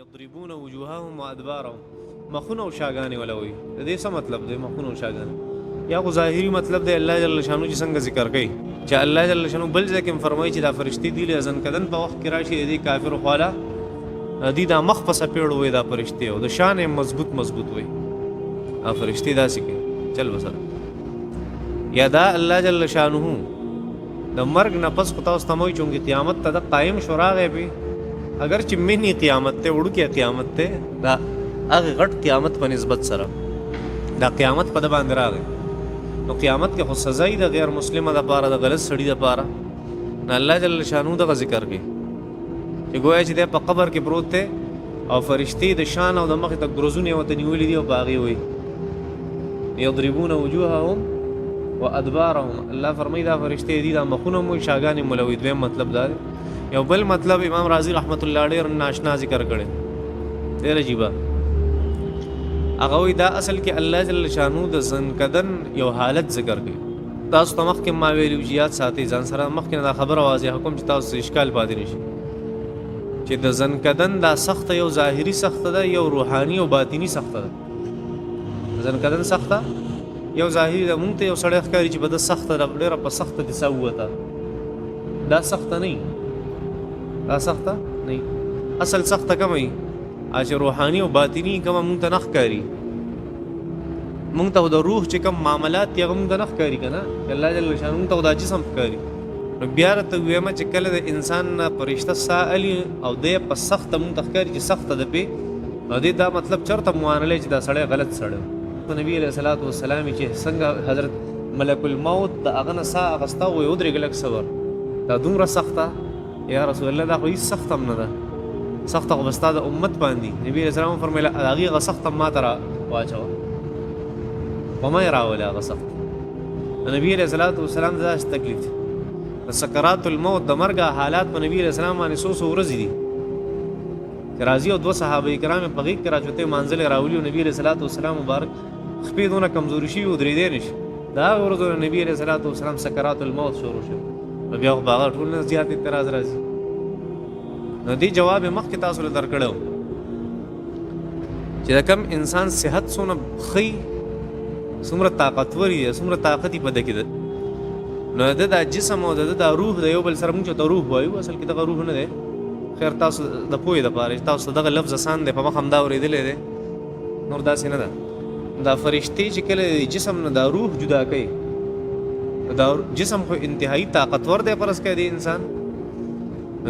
یضربون وجوههم وادبارهم مخونه او شاګانې ولوي د دې څه مطلب دی مخونه او شاګانې یا خو ظاهري مطلب دی الله جل شانو چې څنګه ذکر کوي چې الله جل شانو بل ځکه فرمایي چې دا فرشتي دی له ځن کدن په وخت کې راشي دې کافر خواله دې دا مخ په سپېړ وي دا فرشتي او د شان مضبوط وي ا فرشتي دا سکه چل وسره یا دا الله جل شانو د مرګ نه پس خو تاسو تموي چونګي قیامت ته قائم شوراغه به اگر چې منی قیامت ته وړو کې قیامت ته دا هغه غټ قیامت په نسبت سره دا قیامت په د باندې راغی نو قیامت کې خو سزا د غیر مسلمه د پاره د غلط سړي د پاره نه الله جل شانو د ذکر کوي چې ګویا چې په قبر کې پروت ته او فرشتي د شان او د مخ ته ګروزونه او تنولې دی او باغي وي یضربون وجوههم وادبارهم الله فرمایي دا فرشتي دي دا مخونه مو شاګانې ملوي دوی مطلب دا یو بل مطلب امام رازی رحمت الله علیه ناشنا ذکر کړي ډېر عجیب هغه وی دا اصل کې الله جل شانو د زنکدن یو حالت ذکر کړي تاسو ته مخکې ما ویلو چې یاد ساتي ځان سره مخکې دا خبره واضح حکم چې تاسو اشکال پاتې نشي چې د زنکدن دا سخت یو ظاهري سخت ده یو روحاني او باطینی سخت ده زنکدن سخت یو ظاهري د مونږ ته یو سړی ښکاري چې بده سخت ده ډېره په سخت دي سوته دا سخت نه دا سخته نه اصل سخته کمه اچ روحاني او باطینی کوم مونږ ته نخ کاری مونږ ته د روح چې کوم معاملات یې مونږ ته نخ کاری کنه الله جل شانو ته د جسم کاری نو بیا ته ویمه چې کله د انسان نه پرشته سائل او د په سخت مونږ ته کاری چې سخت ده په نو دې دا مطلب چرته موانله چې دا سړی غلط سړی نبی علیہ الصلوۃ والسلام چې څنګه حضرت ملک الموت د اغنه سا غستا و یو درې ګلک صبر دا دومره سخته یا رسول الله دا خو هیڅ سخت هم نه ده سخت خو بستا د امت باندې نبی رسول الله فرمایله هغه سخت ما ترا واچو وما يراول هغه سخت نبی رسول الله والسلام دا تکلیف د سکرات الموت د مرګ حالات په نبی رسول الله باندې سو ورځې دي راضی او دو صحابه کرام په غیږ کې راځته منزل راولي او نبی رسول الله والسلام مبارک خپې دونه کمزوري شي او درې دې نشي دا ورځ نبی رسول الله والسلام سکرات الموت شروع شو بیا خو باغ ټول نه زیات اعتراض راځي نو دی جواب مخکې تاسو له درکړو چې دا کم انسان صحت سونه خي څومره طاقتور دی څومره طاقت په دکې ده نو دا جسم او دا روح د یو بل سره موږ ته روح وایو اصل کې دا روح نه دی خیر تاسو د پوهې دپاره تاسو دغه لفظ آسان دی په مخ همدا اورېدلی دی نور داسې نه ده دا فرشتې چې کله جسم نه دا روح جدا کوي دا جسم خو انتهایی طاقتور دی پرس کې دی انسان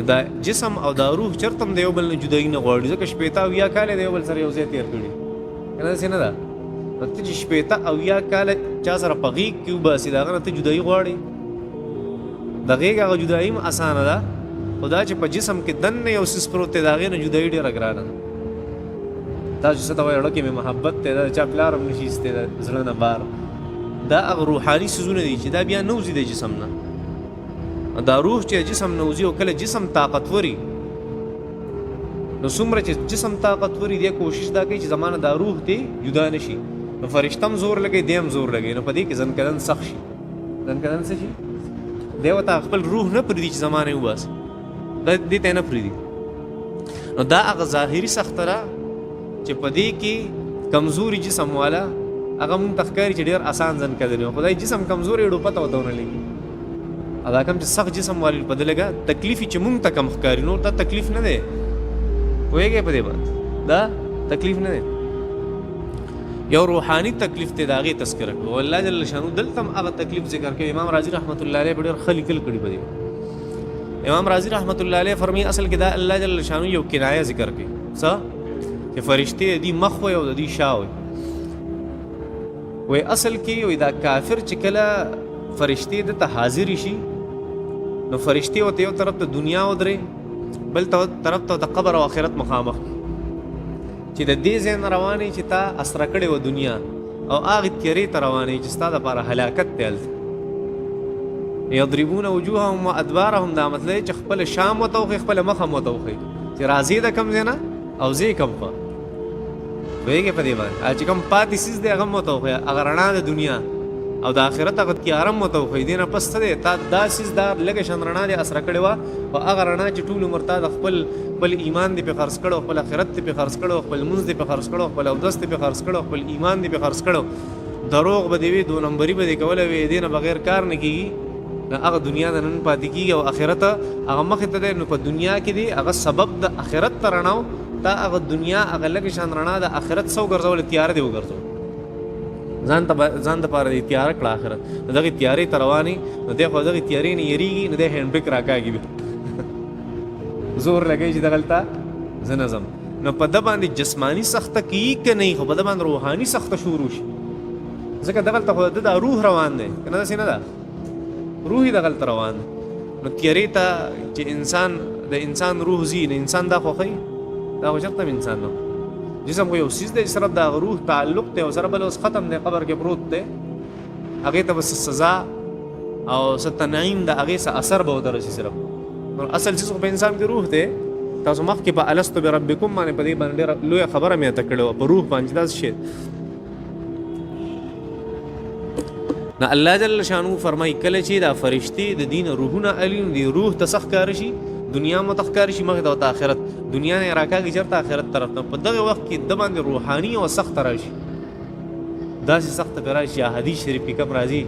دا جسم او دا روح چرتم دی یو بل نه جدایي نه غواړي ځکه شپېته اویا کاله دی یو بل سره یو ځای تېر کړي کنه داسې نه ده نو ته چې شپېته اویا کاله چا سره په غېږ کې وباسي د هغه نه ته جدایي غواړې د غېږ هغه جدایي هم اسانه ده خو دا چې په جسم کې دننه یو څیز پروت دی د هغې نه جدایي ډېره ګرانه ده تاسو څه ته وایي زړه کې مې محبت دی دا چا پلار هم نشي ایستی د زړه نه بار دا هغه روحاني څیزونه دي چې دا بیا نه وځي د جسم نه دا روح چې جسم نه وځي او کله جسم طاقتوري نو څومره چې جسم طاقتوري دی کوشش دا کوي چې زمانه دا روح دی جدا نشي نو فرشتم زور لګي دیم زور لګي نو په دې کې ځنکدن سخت شي ځنکدن څه شي دی ورته خپل روح نه پرېږدي چې زمانه وباسي دې ته نه پرېږدي نو دا هغه ظاهري سخته ده چې په دې کې کمزوري جسم والا هغه مونږ ته ښکاري چې ډېر اسان ځنکدن وي خدای جسم کمزوري ډو پته ورته ونه لګي دا کوم چې سخت جسم والی په دې لګه تکلیف چې مونږ ته کم ښکاري نور دا تکلیف نه دی پوهېږئ په دې باندې دا تکلیف نه دی یو روحاني تکلیف ته د هغې تذکره کړو الله جل شانو دلته هم هغه تکلیف ذکر کوي امام رازي رحمت الله علیه ډېر ښه لیکل کړي په دې امام رازي رحمت الله علیه فرمایي اصل کې دا الله جل شانو یو کنایه ذکر کوي څه چې فرشتې دي مخ وي او د دې شا وي وی اصل کې وی دا کافر چې کله فرشتي د ته حاضر شي نو فرشتي او ته یو طرف ته دنیا ودرې بل طرف ته د قبر او آخرت مخامخ چې د دې ځای نه روانې چې تا اسره کړې و دنیا او هغې تیرې ته روانې چې ستا دپاره هلاکت دی هلته یضربون وجوههم وادبارهم دا مطلب چې خپل شام وتوخي خپل مخ هم وتوخي چې راځي د کم ځای نه او ځای کم خوا پوهېږې په دې باندې چې کوم پاتې څیز دی هغه هم وتوخي هغه رڼا د دنیا او د آخرت هغه تیاره مته وښیي. دې نه پس څه دی تا دا څیز دا لږه شان رڼا دې اسره کړې وه او هغه رڼا چې ټول عمر تا د خپل ایمان دې پې خرڅ کړو، خپل آخرت دې پې خرڅ کړو، خپل لمونځ دې پې خرڅ کړو، خپل اودس دې پې خرڅ کړو، خپل ایمان دې پې خرڅ کړو، دروغ به دې وي، دو نمبري به دې کولی وي، دې نه بغیر کار نه کېږي. نو هغه دنیا د نن پاتې کېږي او آخرت هغه مخې ته دی. نو په دنیا کې دی هغه سبب د آخرت ته رڼا و، تا هغه دنیا هغه لږې شان رڼا د آخرت څه وګرځوله، تیاره دې وګرځول، ځان دپاره دې تیاره کړه آخرت. نو دغې تیارې ته روانې، نو دی خو دغې تیارې نه یېرېږي، نو دی هینډ برېک راکاږي زور لګوي چې دغلته زه نه ځم. نو په ده باندې جسماني سخته کېږي که نه خو په ده باندې روحاني سخته شروع شي، ځکه دغلته خو د روح روان دی که نه داسې نه ده، روح یې دغلته روان دی. نو تیارې ته چې د انسان روح ځي، نو انسان دا خوښوي؟ دا خو چېرته هم انسان نه، جسم خو یو څیز دی چې صرف د هغه روح تعلق دی او سره بل اوس ختم دی، قبر کې پروت دی، هغې ته به څه سزا او څه تنعیم د هغې څه اثر به ورته رسي صرف. نو اصل چیز خو په انسان کې روح دی. تاسو مخکې په الستو بربکم باندې په دې باندې ډېره لویه خبره مې ته کړې وه په روح باندې، داسې شی. نو الله جل شانو فرمایي کله چې دا فرشتې د دین روحونه الي نو دې روح ته څه ښکاره شي، دنیا مو ته ښکاره شي، مخې ته ورته آخرت، دنیا نه یې راکاږي چېرته آخرت طرف ته. په دغه وخت کې د باندې روحاني او سخته راشي، داسې سخته پرې راشي. حدیث شریف کې کوم راځي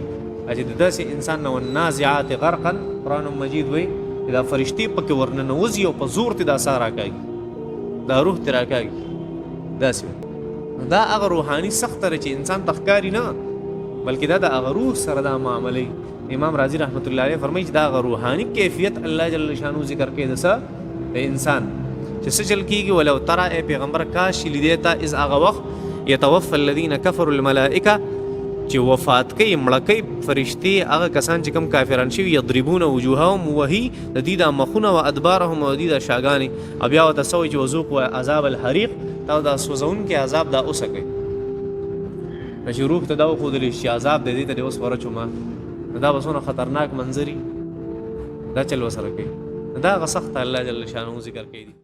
چې د داسې انسان نه والنازعات غرقا، قرآن مجید وایي دا فرشتې پکې ورننوځي او په زور ته دا ساه راکاږي، دا روح ته راکاږي داسې. دا هغه روحاني سخته ده چې انسان ته ښکاري نه، بلکې دا د هغه روح سره دا معاملې. امام رازي رحمت الله علیه فرمایي چې دا هغه روحاني کیفیت الله جل شانو ذکر کوي د څه د انسان چې څه چل کېږي. ولو ترى ای پیغمبر کاش لیدې ته اذ هغه وخت یتوفى الذین کفروا الملائکه چې وفات کوي مړه کوي فرشتې هغه کسان چې کوم کافران شوي، یضربون وجوههم وهي د دې د مخونه و ادبارهم او د دې د شاګانې، او بیا ورته څه وایي چې وذوقوا عذاب الحریق، تا دا سوځونکی عذاب دا اوسه کوي. چې روح ته دا وښودلی چې عذاب د دې ته دې اوس ورچومه، دا به څومره خطرناک منظري دا چل ورسره کوي. دا هغه سخته الله جل شانه ذکر کوي.